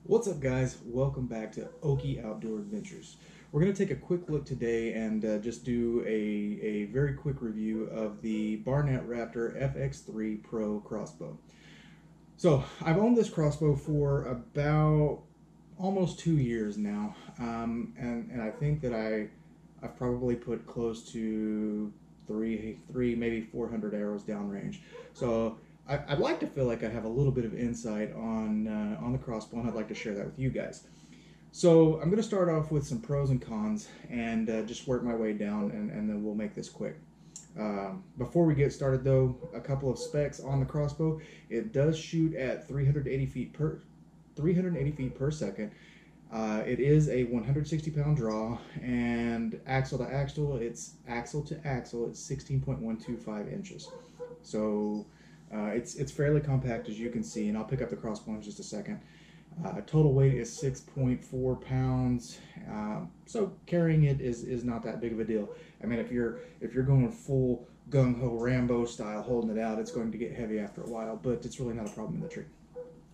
What's up, guys? Welcome back to Okie Outdoor Adventures. We're going to take a quick look today and just do a very quick review of the Barnett Raptor Fx3-Pro crossbow. So I've owned this crossbow for about almost 2 years now, and I think that I've probably put close to three maybe 400 arrows downrange. So I'd like to feel like I have a little bit of insight on the crossbow, and I'd like to share that with you guys. So I'm going to start off with some pros and cons, and just work my way down, and then we'll make this quick. Before we get started, though, a couple of specs on the crossbow. It does shoot at 380 feet per second. It is a 160-pound draw, and axle to axle, it's 16.125 inches. So it's fairly compact, as you can see, and I'll pick up the crossbow in just a second. Total weight is 6.4 pounds, so carrying it is not that big of a deal. I mean, if you're going full gung-ho Rambo style, holding it out, it's going to get heavy after a while, but it's really not a problem in the tree.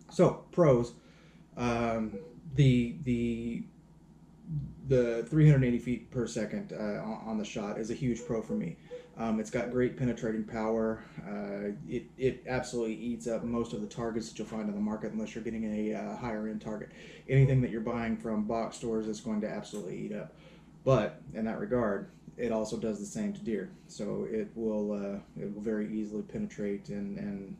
So pros, the 380 feet per second on the shot is a huge pro for me. It's got great penetrating power. It absolutely eats up most of the targets that you'll find on the market, unless you're getting a higher end target. Anything that you're buying from box stores is going to absolutely eat up. But in that regard, it also does the same to deer. So it will very easily penetrate, and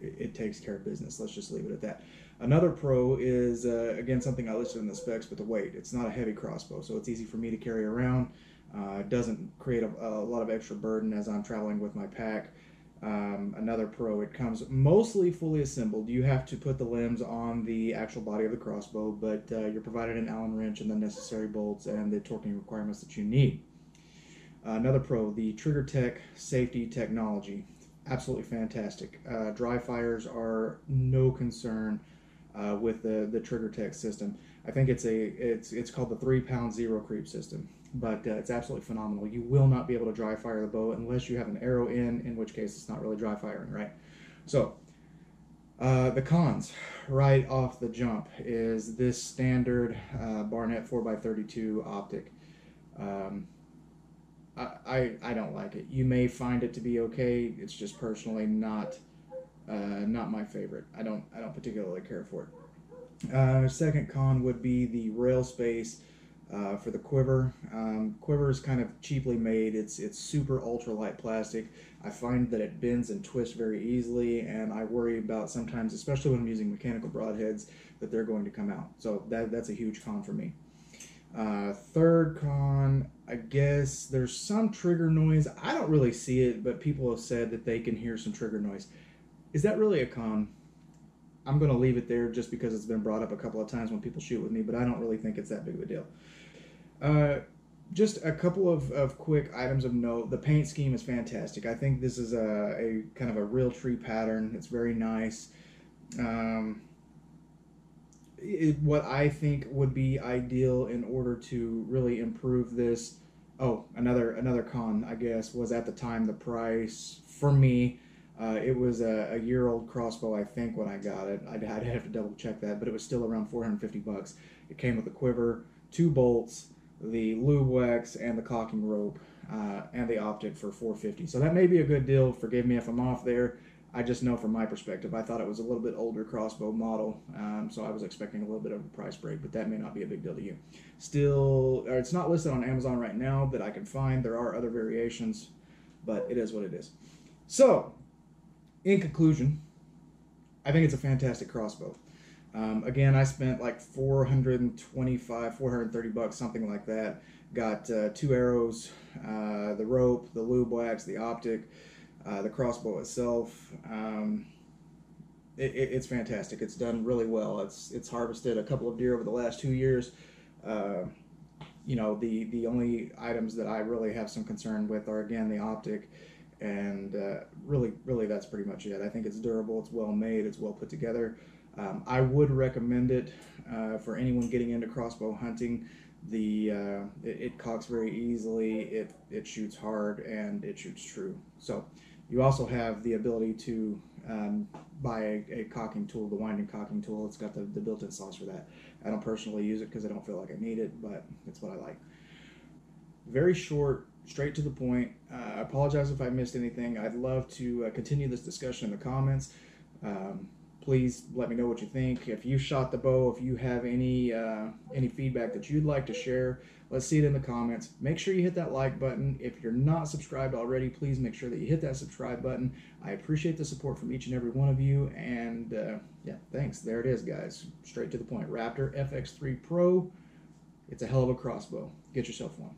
it takes care of business. Let's just leave it at that. Another pro is, again, something I listed in the specs, but the weight. It's not a heavy crossbow, so it's easy for me to carry around. It doesn't create a lot of extra burden as I'm traveling with my pack. Another pro, it comes mostly fully assembled. You have to put the limbs on the actual body of the crossbow, but you're provided an Allen wrench and the necessary bolts and the torquing requirements that you need. Another pro, the Trigger Tech safety technology. Absolutely fantastic. Dry fires are no concern with the Trigger Tech system. I think it's called the 3-pound zero creep system, but it's absolutely phenomenal. You will not be able to dry fire the bow unless you have an arrow in which case it's not really dry firing, right? So the cons right off the jump is this standard Barnett 4x32 optic. I don't like it. You may find it to be okay. It's just personally not my favorite. I don't particularly care for it. Second con would be the rail space for the quiver. Quiver is kind of cheaply made. It's super ultralight plastic. I find that it bends and twists very easily, and I worry about sometimes, especially when I'm using mechanical broadheads, that they're going to come out. So that's a huge con for me. Third con, I guess there's some trigger noise. I don't really see it, but people have said that they can hear some trigger noise. Is that really a con? I'm going to leave it there just because it's been brought up a couple of times when people shoot with me, but I don't really think it's that big of a deal. Just a couple of quick items of note. The paint scheme is fantastic. I think this is a kind of a real tree pattern. It's very nice. What I think would be ideal in order to really improve this. Oh, another con, I guess, was at the time the price for me. It was a year-old crossbow, I think, when I got it. I'd have to double check that, but it was still around 450 bucks. It came with a quiver, 2 bolts, the lube wax, and the cocking rope, and the optic for 450. So that may be a good deal. Forgive me if I'm off there. I just know from my perspective, I thought it was a little bit older crossbow model, so I was expecting a little bit of a price break, but that may not be a big deal to you. Still, it's not listed on Amazon right now that I can find. There are other variations, but it is what it is. So, in conclusion, I think it's a fantastic crossbow. Again, I spent like 430 bucks, something like that. Got 2 arrows, the rope, the lube wax, the optic, the crossbow itself. It's fantastic. It's done really well. It's harvested a couple of deer over the last 2 years. You know, the only items that I really have some concern with are, again, the optic, and really that's pretty much it. I think it's durable, it's well made, it's well put together. I would recommend it for anyone getting into crossbow hunting. It cocks very easily, it shoots hard, and it shoots true. So You also have the ability to buy a cocking tool, the winding cocking tool. It's got the built-in sauce for that. I don't personally use it because I don't feel like I need it, but it's what I like. Very short, straight to the point. I apologize if I missed anything. I'd love to continue this discussion in the comments. Please let me know what you think. If you shot the bow, if you have any feedback that you'd like to share, let's see it in the comments. Make sure you hit that like button. If you're not subscribed already, please make sure that you hit that subscribe button. I appreciate the support from each and every one of you. And yeah, thanks. There it is, guys. Straight to the point. Raptor Fx3-Pro. It's a hell of a crossbow. Get yourself one.